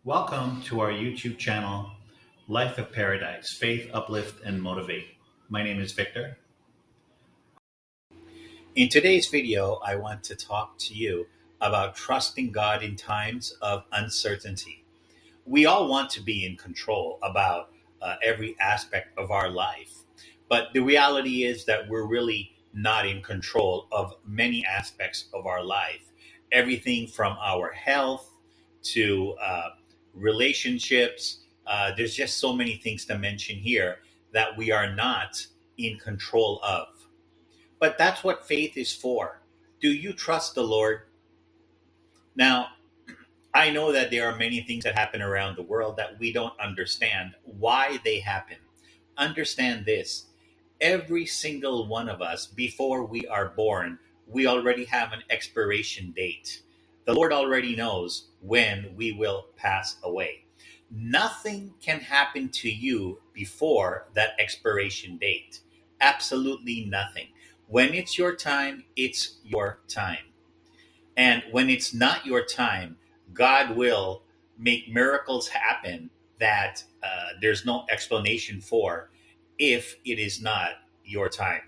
Welcome to our YouTube channel, Life of Paradise Faith, Uplift, and Motivate. My name is Victor. In today's video, I want to talk to you about trusting God in times of uncertainty. We all want to be in control about every aspect of our life, but the reality is that we're really not in control of many aspects of our life. Everything from our health to relationships. There's just so many things to mention here that we are not in control of. But that's what faith is for. Do you trust the Lord? Now, I know that there are many things that happen around the world that we don't understand why they happen. Understand this: every single one of us, before we are born, we already have an expiration date. The Lord already knows when we will pass away. Nothing can happen to you before that expiration date. Absolutely nothing. When it's your time, it's your time. And when it's not your time, God will make miracles happen that there's no explanation for if it is not your time.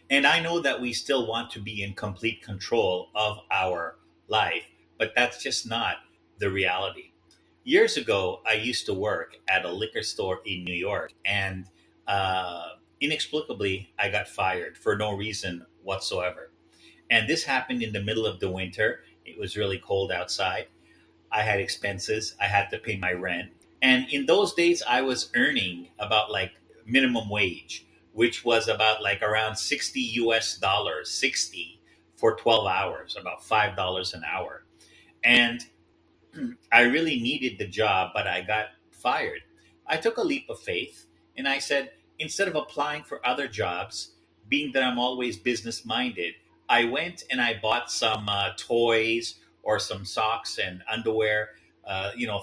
And I know that we still want to be in complete control of our life, but that's just not the reality. Years ago, I used to work at a liquor store in New York, and inexplicably, I got fired for no reason whatsoever. And this happened in the middle of the winter. It was really cold outside. I had expenses. I had to pay my rent. And in those days, I was earning about like minimum wage, which was about like around 60 US dollars, 60 for 12 hours, about $5 an hour. And I really needed the job, but I got fired. I took a leap of faith and I said, instead of applying for other jobs, being that I'm always business minded, I went and I bought some toys or some socks and underwear,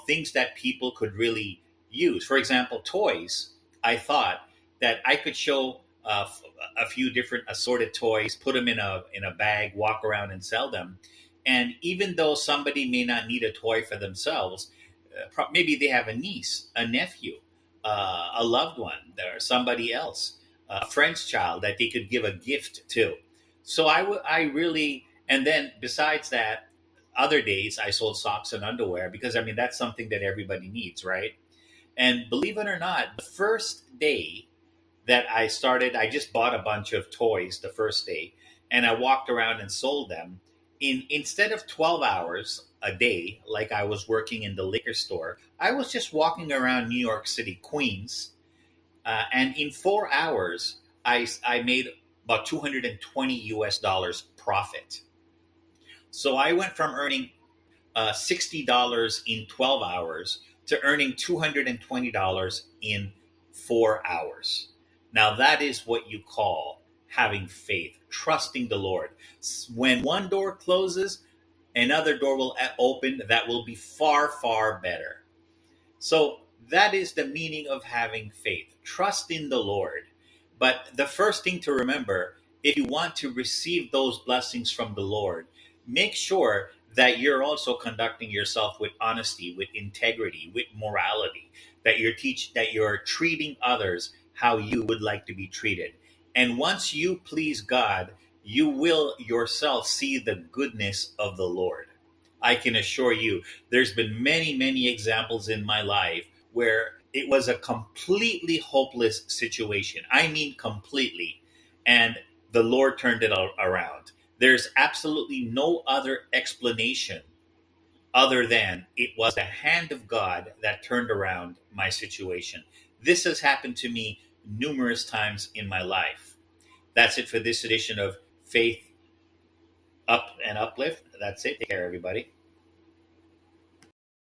things that people could really use. For example, toys. I thought that I could show a few different assorted toys, put them in a bag, walk around and sell them, and even though somebody may not need a toy for themselves, maybe they have a niece, a nephew, a loved one, or somebody else, a friend's child that they could give a gift to. So I really, and then besides that, other days I sold socks and underwear because I mean that's something that everybody needs, right? And believe it or not, the first day that I started, I just bought a bunch of toys the first day and I walked around and sold them. Instead of 12 hours a day, like I was working in the liquor store, I was just walking around New York City, Queens, and in 4 hours, I made about 220 US dollars profit. So I went from earning $60 in 12 hours to earning $220 in 4 hours. Now, that is what you call having faith, trusting the Lord. When one door closes, another door will open that will be far, far better. So, that is the meaning of having faith. Trust in the Lord. But the first thing to remember, if you want to receive those blessings from the Lord, make sure that you're also conducting yourself with honesty, with integrity, with morality, that you're treating others how you would like to be treated. And once you please God, you will yourself see the goodness of the Lord. I can assure you, there's been many, many examples in my life where it was a completely hopeless situation. I mean, completely. And the Lord turned it around. There's absolutely no other explanation other than it was the hand of God that turned around my situation. This has happened to me numerous times in my life. That's it for this edition of Faith Up and Uplift. That's it. Take care, everybody.